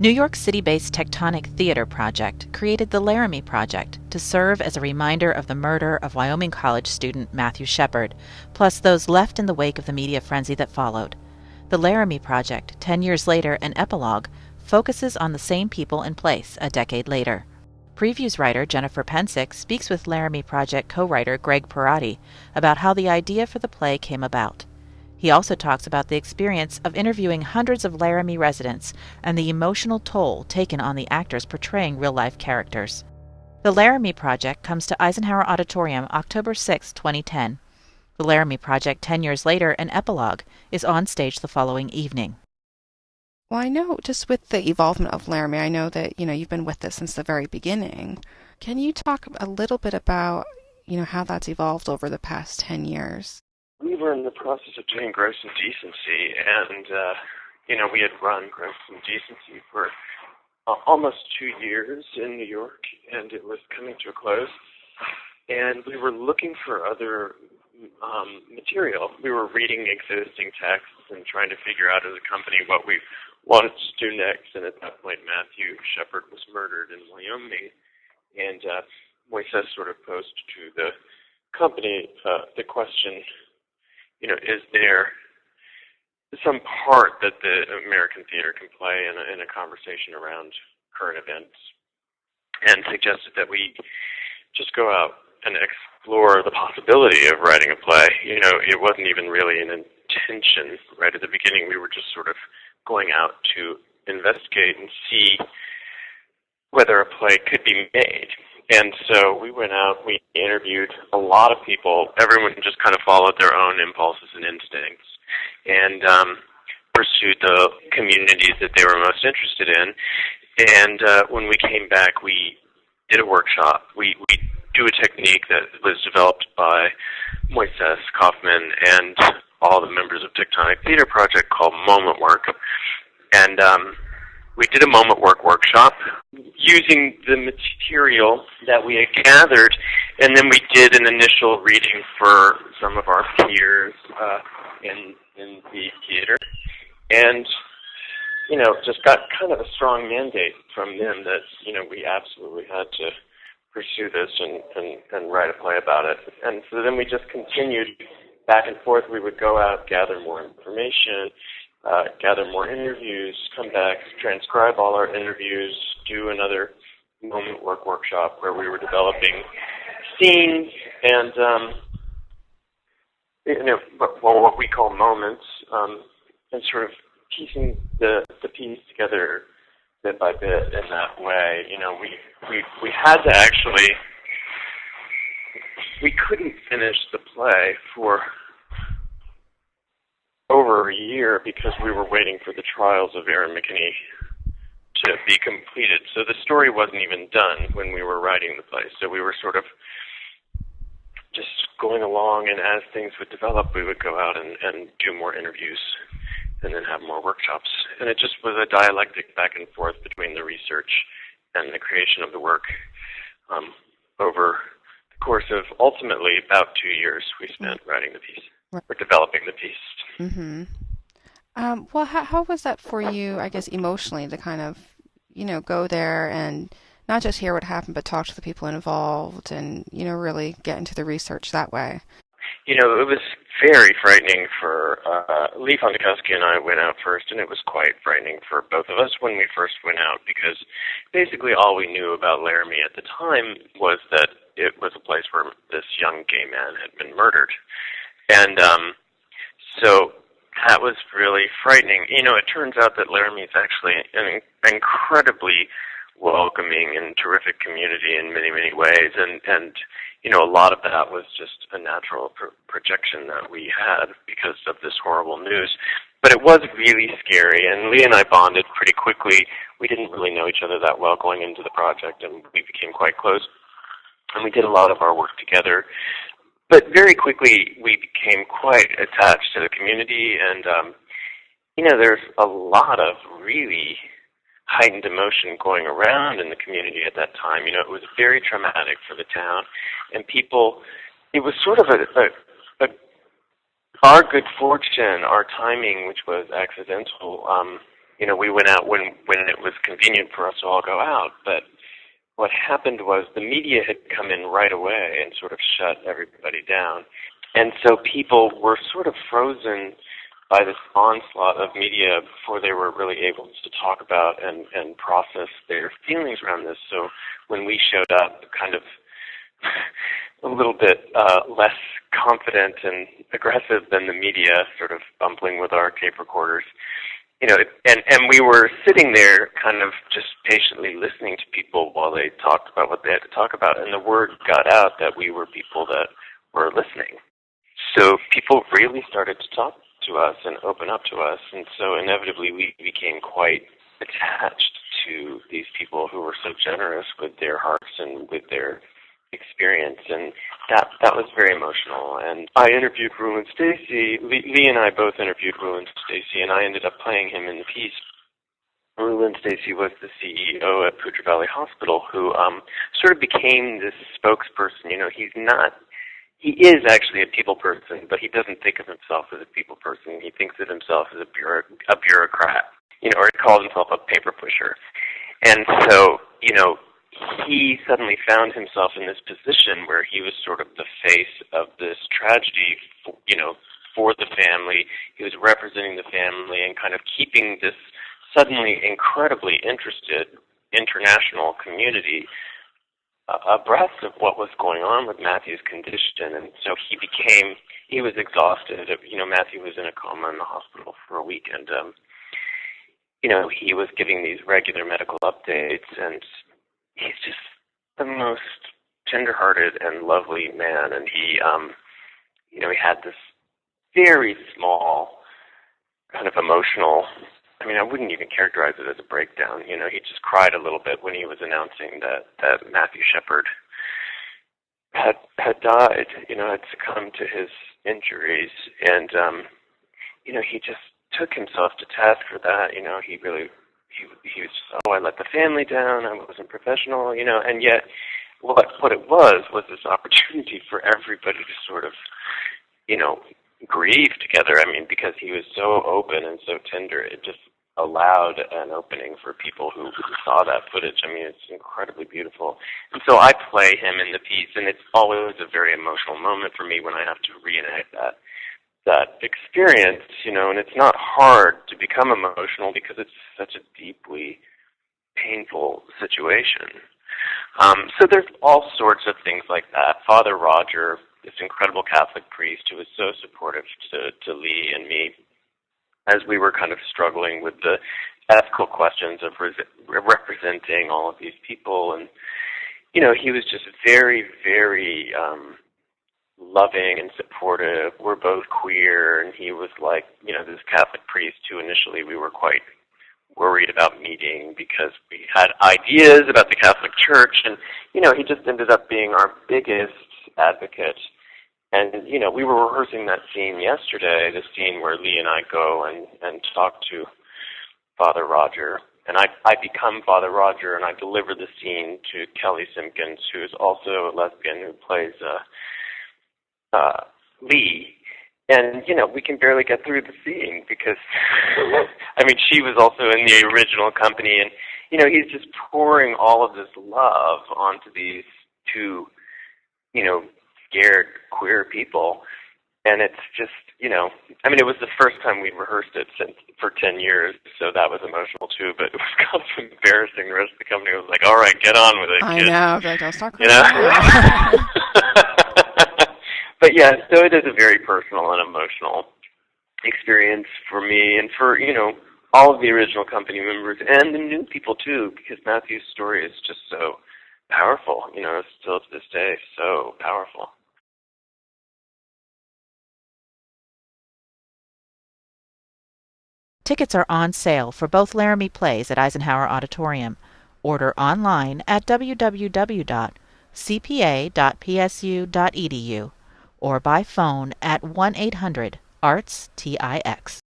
New York City-based Tectonic Theater Project created the Laramie Project to serve as a reminder of the murder of Wyoming College student Matthew Shepard, plus those left in the wake of the media frenzy that followed. The Laramie Project, 10 years later, an Epilogue, focuses on the same people and place a decade later. PreViews writer Jennifer Pencek speaks with Laramie Project co-writer Greg Pierotti about how the idea for the play came about. He also talks about the experience of interviewing hundreds of Laramie residents and the emotional toll taken on the actors portraying real-life characters. The Laramie Project comes to Eisenhower Auditorium October 6, 2010. The Laramie Project, 10 years later, an Epilogue, is on stage the following evening. Well, I know just with the evolvement of Laramie, I know that, you've been with this since the very beginning. Can you talk a little bit about, how that's evolved over the past 10 years? We were in the process of doing Gross Indecency, and, we had run Gross Indecency for almost 2 years in New York, and it was coming to a close. And we were looking for other material. We were reading existing texts and trying to figure out as a company what we wanted to do next. And at that point, Matthew Shepard was murdered in Wyoming, and Moises sort of posed to the company the question, is there some part that the American theater can play in a conversation around current events, and suggested that we just go out and explore the possibility of writing a play. It wasn't even really an intention right at the beginning. We were just sort of going out to investigate and see whether a play could be made. And so we went out, we interviewed a lot of people. Everyone just kind of followed their own impulses and instincts and pursued the communities that they were most interested in. And when we came back, we did a workshop. We do a technique that was developed by Moises Kaufman and all the members of Tectonic Theater Project called Moment Work. And we did a moment work workshop using the material that we had gathered, and then we did an initial reading for some of our peers in the theater, and just got kind of a strong mandate from them that we absolutely had to pursue this and write a play about it. And so then we just continued back and forth. We would go out, gather more information, gather more interviews, come back, transcribe all our interviews, do another moment work workshop where we were developing scenes and what we call moments, and sort of piecing the piece together bit by bit in that way. We had to actually, we couldn't finish the play for over a year because we were waiting for the trials of Aaron McKinney to be completed. So the story wasn't even done when we were writing the play. So we were sort of just going along, and as things would develop, we would go out and do more interviews and then have more workshops. And it just was a dialectic back and forth between the research and the creation of the work over the course of ultimately about 2 years we spent writing the piece, or developing the piece. Mm-hmm. Well, how was that for you, I guess, emotionally, to kind of, go there and not just hear what happened, but talk to the people involved and, really get into the research that way? It was very frightening for Lee Fondakowski and I went out first, and it was quite frightening for both of us when we first went out, because basically all we knew about Laramie at the time was that it was a place where this young gay man had been murdered. And so that was really frightening. It turns out that Laramie is actually an incredibly welcoming and terrific community in many, many ways. And a lot of that was just a natural projection that we had because of this horrible news. But it was really scary, and Lee and I bonded pretty quickly. We didn't really know each other that well going into the project, and we became quite close. And we did a lot of our work together. But very quickly, we became quite attached to the community, and, there's a lot of really heightened emotion going around in the community at that time. It was very traumatic for the town, and people, it was sort of our good fortune, our timing, which was accidental, we went out when it was convenient for us to all go out, but what happened was the media had come in right away and sort of shut everybody down. And so people were sort of frozen by this onslaught of media before they were really able to talk about and process their feelings around this. So when we showed up kind of a little bit less confident and aggressive than the media, sort of bumbling with our tape recorders, and we were sitting there kind of just patiently listening to people while they talked about what they had to talk about, and the word got out that we were people that were listening. So people really started to talk to us and open up to us, and so inevitably we became quite attached to these people who were so generous with their hearts and with their experience, and that was very emotional. And I interviewed Ruland Stacy. Lee and I both interviewed Ruland Stacy, and I ended up playing him in the piece. Ruland Stacy was the CEO at Poudre Valley Hospital, who sort of became this spokesperson. He is actually a people person, but he doesn't think of himself as a people person. He thinks of himself as a bureaucrat, or he calls himself a paper pusher. And so, he suddenly found himself in this position where he was sort of the face of this tragedy, for the family. He was representing the family and kind of keeping this suddenly incredibly interested international community abreast of what was going on with Matthew's condition. And so he was exhausted. Matthew was in a coma in the hospital for a week, and he was giving these regular medical updates, and he's just the most tender-hearted and lovely man. And he had this very small kind of emotional, I wouldn't even characterize it as a breakdown. He just cried a little bit when he was announcing that Matthew Shepard had died, had succumbed to his injuries. And, he just took himself to task for that. He was just, I let the family down, I wasn't professional, and yet what it was this opportunity for everybody to sort of, grieve together. Because he was so open and so tender, it just allowed an opening for people who saw that footage. It's incredibly beautiful. And so I play him in the piece, and it's always a very emotional moment for me when I have to reenact that experience, and it's not hard to become emotional because it's such a deeply painful situation. So there's all sorts of things like that. Father Roger, this incredible Catholic priest who was so supportive to Lee and me as we were kind of struggling with the ethical questions of representing all of these people. And, he was just very, very loving and supportive. We're both queer, and he was like, this Catholic priest who initially we were quite worried about meeting because we had ideas about the Catholic Church, and, he just ended up being our biggest advocate. And, we were rehearsing that scene yesterday, the scene where Lee and I go and talk to Father Roger. And I become Father Roger, and I deliver the scene to Kelly Simpkins, who is also a lesbian who plays Lee. And, we can barely get through the scene because, she was also in the original company. And, he's just pouring all of this love onto these two, scared queer people. And it's just, it was the first time we'd rehearsed it for 10 years, so that was emotional too, but it was kind of embarrassing. The rest of the company was like, all right, get on with it, kid. I know, don't start crying. But yeah, so it is a very personal and emotional experience for me and for, all of the original company members and the new people too, because Matthew's story is just so powerful, still to this day, so powerful. Tickets are on sale for both Laramie plays at Eisenhower Auditorium. Order online at www.cpa.psu.edu or by phone at 1-800-ARTS-TIX.